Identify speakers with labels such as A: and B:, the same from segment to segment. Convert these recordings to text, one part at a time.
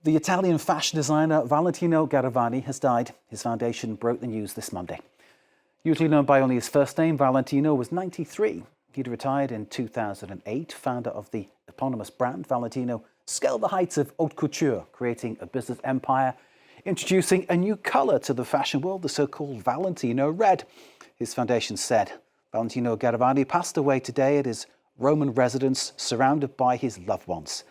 A: The Italian fashion designer Valentino Garavani has died. His foundation broke the news this Monday. Usually known by only his first name, Valentino was 93. He'd retired in 2008. Founder of the eponymous brand, Valentino scaled the heights of haute couture, creating a business empire, introducing a new color to the fashion world, the so-called Valentino Red. His foundation said Valentino Garavani passed away today at his Roman residence, surrounded by his loved ones.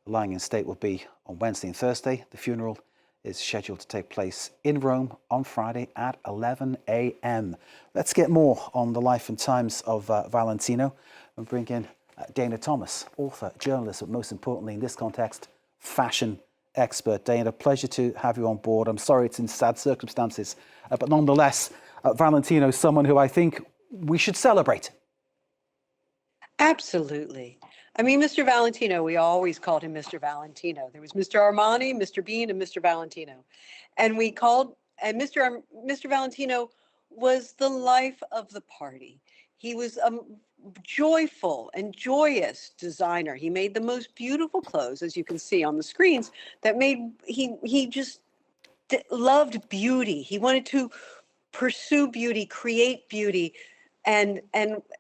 A: Lying in state will be on Wednesday and Thursday. The funeral is scheduled to take place in Rome on Friday at 11 a.m. Let's get more on the life and times of Valentino and bring in Dana Thomas, author, journalist, but most importantly in this context, fashion expert. Dana, pleasure to have you on board. I'm sorry it's in sad circumstances, but nonetheless, Valentino is someone who I think we should celebrate.
B: Absolutely. I mean, Mr. Valentino, we always called him Mr. Valentino. There was Mr. Armani, Mr. Bean, and Mr. Valentino. And Mr. Valentino was the life of the party. He was a joyful and joyous designer. He made the most beautiful clothes, as you can see on the screens, he just loved beauty. He wanted to pursue beauty, create beauty, and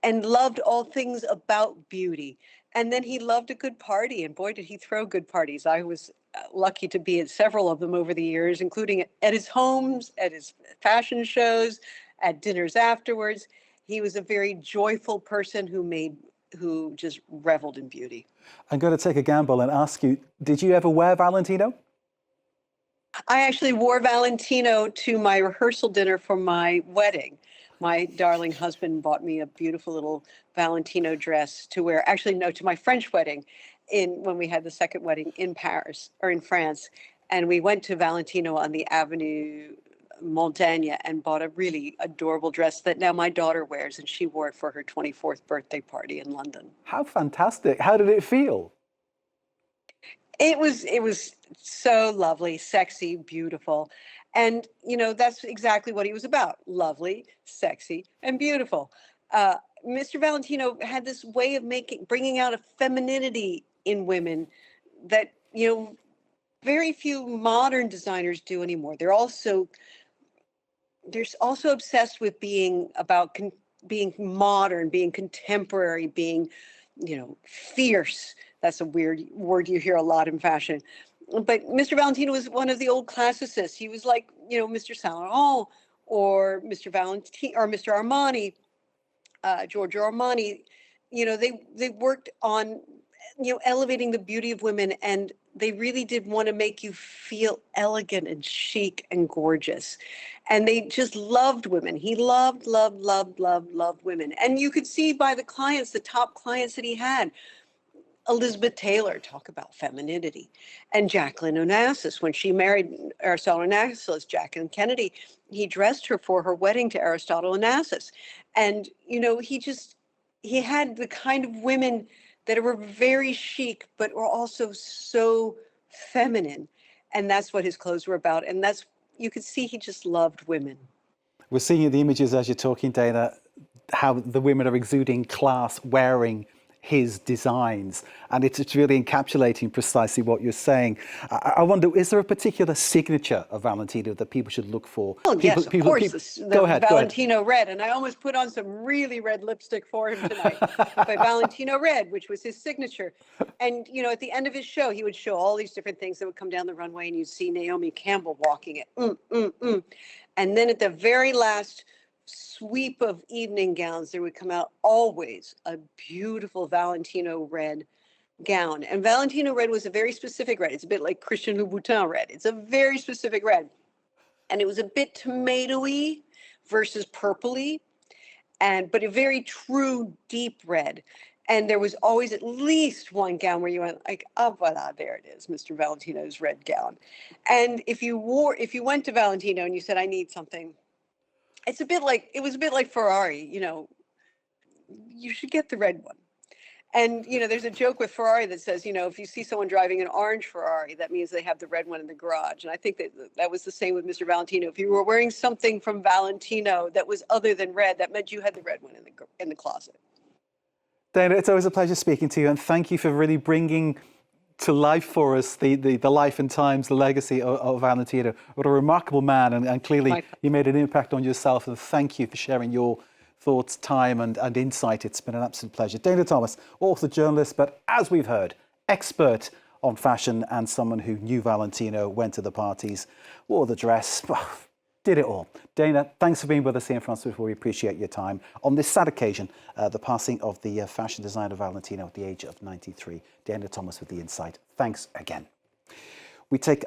B: loved all things about beauty. And then he loved a good party, and boy, did he throw good parties. I was lucky to be at several of them over the years, including at his homes, at his fashion shows, at dinners afterwards. He was a very joyful person who just reveled in beauty.
A: I'm going to take a gamble and ask you, did you ever wear Valentino?
B: I actually wore Valentino to my rehearsal dinner for my wedding. My darling husband bought me a beautiful little Valentino dress to wear, actually, no, to my French wedding when we had the second wedding in Paris or in France. And we went to Valentino on the Avenue Montaigne and bought a really adorable dress that now my daughter wears, and she wore it for her 24th birthday party in London.
A: How fantastic. How did it feel?
B: It was so lovely, sexy, beautiful. And, you know, that's exactly what he was about. Lovely, sexy, and beautiful. Mr. Valentino had this way of bringing out a femininity in women that, you know, very few modern designers do anymore. They're also obsessed with being modern, being contemporary, being, you know, fierce. That's a weird word you hear a lot in fashion. But Mr. Valentino was one of the old classicists. He was like, you know, Mr. Saint Laurent or Mr. Valentino or Mr. Armani, Giorgio Armani. You know, they worked on, you know, elevating the beauty of women, and they really did want to make you feel elegant and chic and gorgeous. And they just loved women. He loved women. And you could see by the clients, the top clients that he had. Elizabeth Taylor, talk about femininity, and Jacqueline Onassis. When she married Aristotle Onassis, Jacqueline Kennedy, he dressed her for her wedding to Aristotle Onassis. And, you know, he had the kind of women that were very chic, but were also so feminine. And that's what his clothes were about. And you could see he just loved women.
A: We're seeing the images as you're talking, Dana, how the women are exuding class wearing his designs, and it's really encapsulating precisely what you're saying. I wonder, is there a particular signature of Valentino that people should look for?
B: Oh, yes, of course,
A: go ahead,
B: Valentino Red, and I almost put on some really red lipstick for him tonight, but Valentino Red, which was his signature. And, you know, at the end of his show, he would show all these different things that would come down the runway, and you'd see Naomi Campbell walking it, and then at the very last sweep of evening gowns, there would come out always a beautiful Valentino Red gown. And Valentino Red was a very specific red. It's a bit like Christian Louboutin red. It's a very specific red. And it was a bit tomatoey versus purpley, but a very true deep red. And there was always at least one gown where you went like, oh, voila, there it is, Mr. Valentino's red gown. And if you went to Valentino and you said, I need something, it was a bit like Ferrari, you know, you should get the red one. And, you know, there's a joke with Ferrari that says, you know, if you see someone driving an orange Ferrari, that means they have the red one in the garage. And I think that was the same with Mr. Valentino. If you were wearing something from Valentino that was other than red, that meant you had the red one in the closet.
A: Dana, it's always a pleasure speaking to you, and thank you for really bringing to life for us the life and times, the legacy of Valentino. What a remarkable man, and clearly you made an impact on yourself. And thank you for sharing your thoughts, time and insight. It's been an absolute pleasure. Dana Thomas, author, journalist, but as we've heard, expert on fashion and someone who knew Valentino, went to the parties, wore the dress, did it all. Dana, thanks for being with us here in France Before. We appreciate your time. On this sad occasion, the passing of the fashion designer Valentino at the age of 93. Dana Thomas with the insight. Thanks again. We take